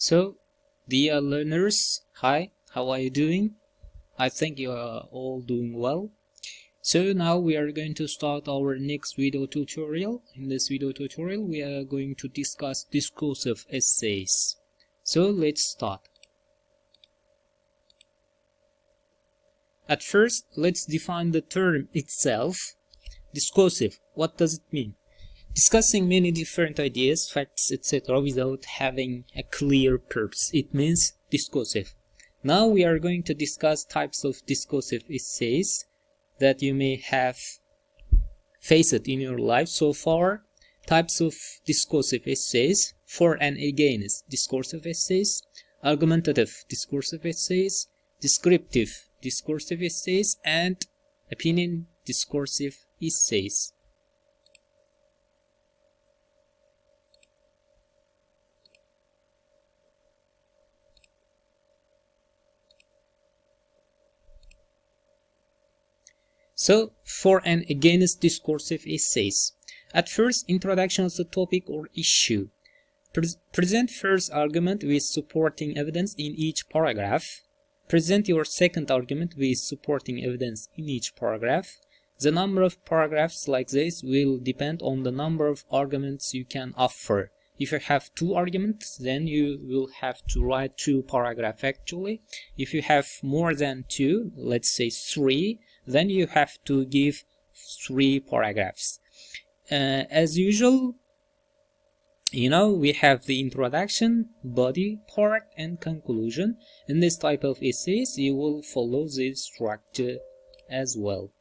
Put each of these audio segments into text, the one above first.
So, dear learners, hi, how are you doing? I think you are all doing well. So now we are going to start our next video tutorial. In this video tutorial, we are going to discuss discursive essays. So let's start. At first, let's define the term itself. Discursive, what does it mean? Discussing many different ideas, facts, etc. without having a clear purpose. It means discursive. Now we are going to discuss types of discursive essays that you may have faced in your life so far. Types of discursive essays: for and against discursive essays, argumentative discursive essays, descriptive discursive essays, and opinion discursive essays. So, for and against discursive essays. At first, introduction of the topic or issue. Present first argument with supporting evidence in each paragraph. Present your second argument with supporting evidence in each paragraph. The number of paragraphs like this will depend on the number of arguments you can offer. If you have 2 arguments, then you will have to write 2 paragraphs actually. If you have more than 2, let's say 3, then you have to give 3 paragraphs. As usual, we have the introduction, body part, and conclusion. In this type of essays, you will follow this structure as well.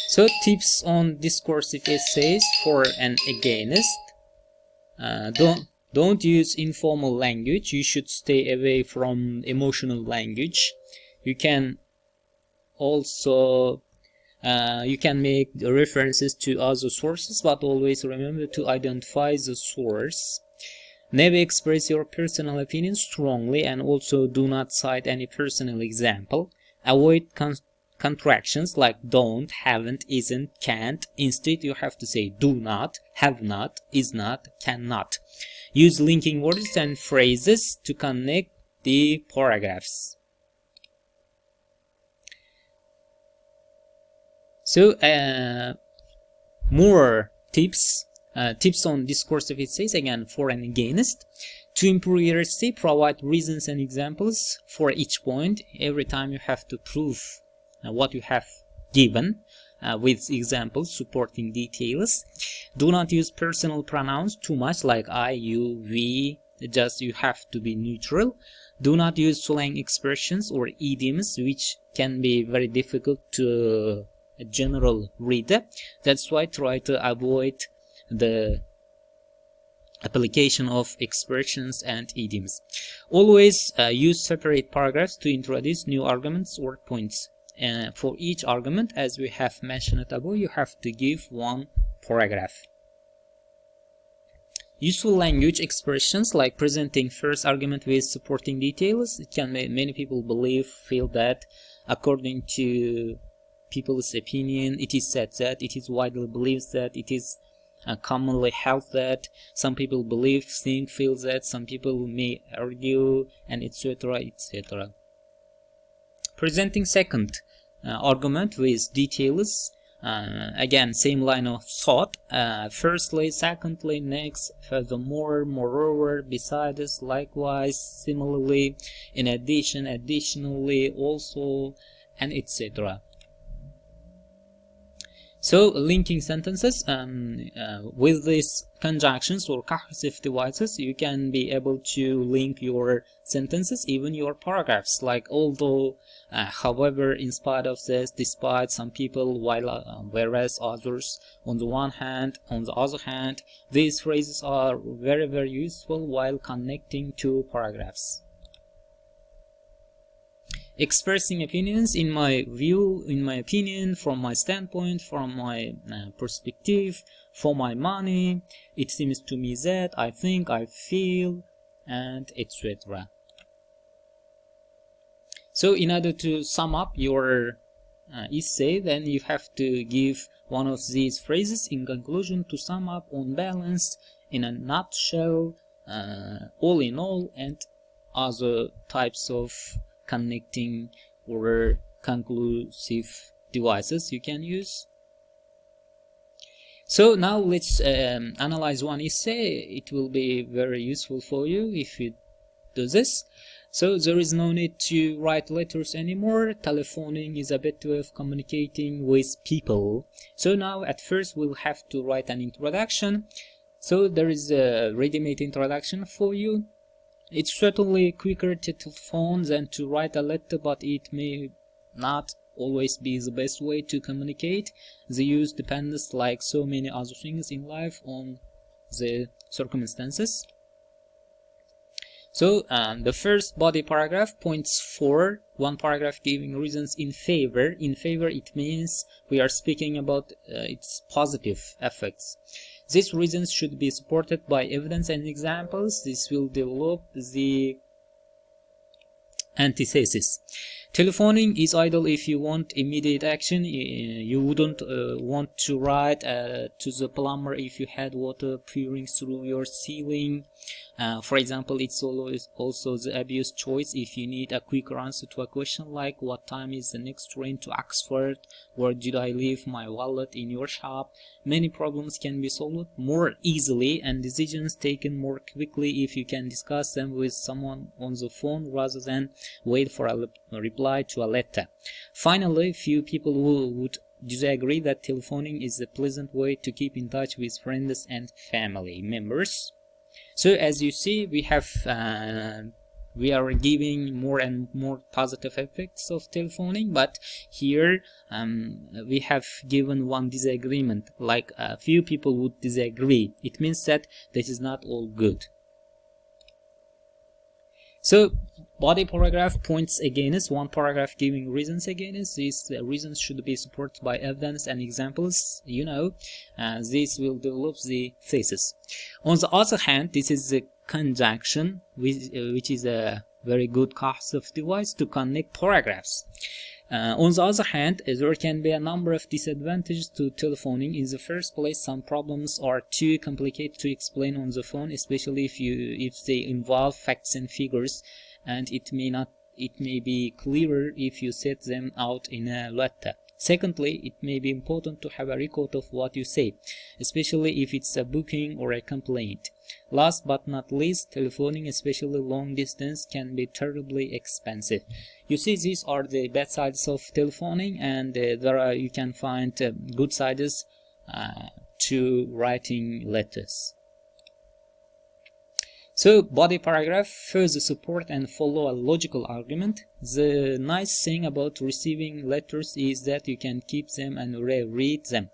So, tips on discursive essays for and against. Don't use informal language. You should stay away from emotional language. You can also you can make references to other sources, but always remember to identify the source. Never express your personal opinion strongly, and also do not cite any personal example. Avoid contractions like don't, haven't, isn't, can't. Instead, you have to say do not, have not, is not, cannot. Use linking words and phrases to connect the paragraphs. So, more tips on discursive essays, again, for and against. To improve your essay, provide reasons and examples for each point. Every time you have to prove what you have given with examples supporting details. Do not use personal pronouns too much, like I, you, we. Just you have to be neutral. Do not use slang expressions or idioms, which can be very difficult to a general reader. That's why try to avoid the application of expressions and idioms. Always use separate paragraphs to introduce new arguments or points. For each argument, as we have mentioned above, you have to give 1 paragraph. Useful language expressions like presenting first argument with supporting details. It can make many people feel that according to people's opinion, it is said that, it is widely believed that, it is commonly held that, some people believe, think, feel that, some people may argue, and etc. etc. Presenting second argument with details. Again, same line of thought. Firstly, secondly, next, furthermore, moreover, besides, likewise, similarly, in addition, additionally, also, and etc. So, linking sentences. With these conjunctions or cursive devices, you can be able to link your sentences, even your paragraphs, like although, however, in spite of this, despite, some people, while, whereas, others. On the other hand, these phrases are very, very useful while connecting 2 paragraphs. Expressing opinions, in my view, in my opinion, from my standpoint, from my perspective, for my money, it seems to me that, I think, I feel, and etc. So in order to sum up your essay, then you have to give one of these phrases in conclusion to sum up, on balance, in a nutshell, all in all, and other types of connecting or conclusive devices you can use. So now let's analyze one essay. It will be very useful for you if you do this. So there is no need to write letters anymore. Telephoning is a better way of communicating with people. So now at first we'll have to write an introduction. So there is a ready-made introduction for you. It's certainly quicker to telephone than to write a letter, but it may not always be the best way to communicate. The use depends, like so many other things in life, on the circumstances. So the first body paragraph points for one paragraph giving reasons in favor. In favor, it means we are speaking about its positive effects. These reasons should be supported by evidence and examples. This will develop the antithesis. Telephoning is idle if you want immediate action. You wouldn't want to write to the plumber if you had water pouring through your ceiling. For example, it's always also the obvious choice if you need a quicker answer to a question like what time is the next train to Oxford, or did I leave my wallet in your shop. Many problems can be solved more easily and decisions taken more quickly if you can discuss them with someone on the phone rather than wait for a reply to a letter. Finally, few people would disagree that telephoning is a pleasant way to keep in touch with friends and family members. So as you see, we are giving more and more positive effects of telephoning, but here we have given one disagreement, like a few people would disagree. It means that this is not all good. So body paragraph points against, one paragraph giving reasons against. These reasons should be supported by evidence and examples. This will develop the thesis. On the other hand, this is the conjunction, which is a very good cognitive device to connect paragraphs. On the other hand, there can be a number of disadvantages to telephoning. In the first place, some problems are too complicated to explain on the phone, especially if they involve facts and figures, and it may be clearer if you set them out in a letter. Secondly, it may be important to have a record of what you say, especially if it's a booking or a complaint. Last but not least, telephoning, especially long distance, can be terribly expensive. You see, these are the bad sides of telephoning, and you can find good sides to writing letters. So body paragraph further support and follow a logical argument. The nice thing about receiving letters is that you can keep them and reread them.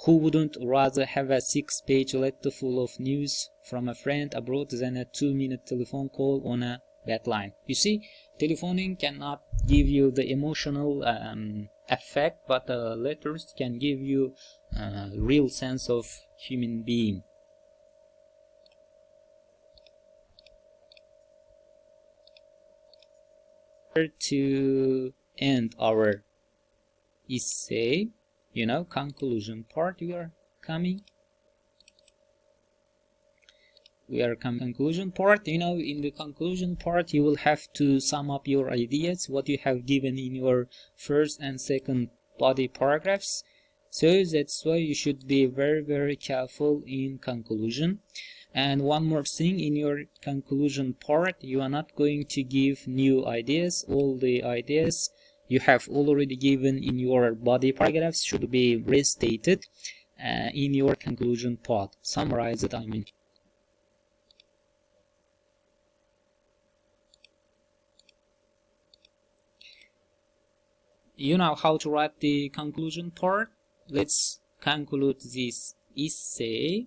Who wouldn't rather have a 6-page letter full of news from a friend abroad than a 2-minute telephone call on a bad line? You see, telephoning cannot give you the emotional effect, but letters can give you a real sense of human being. To end our essay, conclusion part, we are coming conclusion part. In the conclusion part, you will have to sum up your ideas, what you have given in your first and second body paragraphs. So that's why you should be very, very careful in conclusion. And one more thing, in your conclusion part, you are not going to give new ideas. All the ideas you have already given in your body paragraphs should be restated in your conclusion part. Summarize it, I mean. You know how to write the conclusion part. Let's conclude this essay.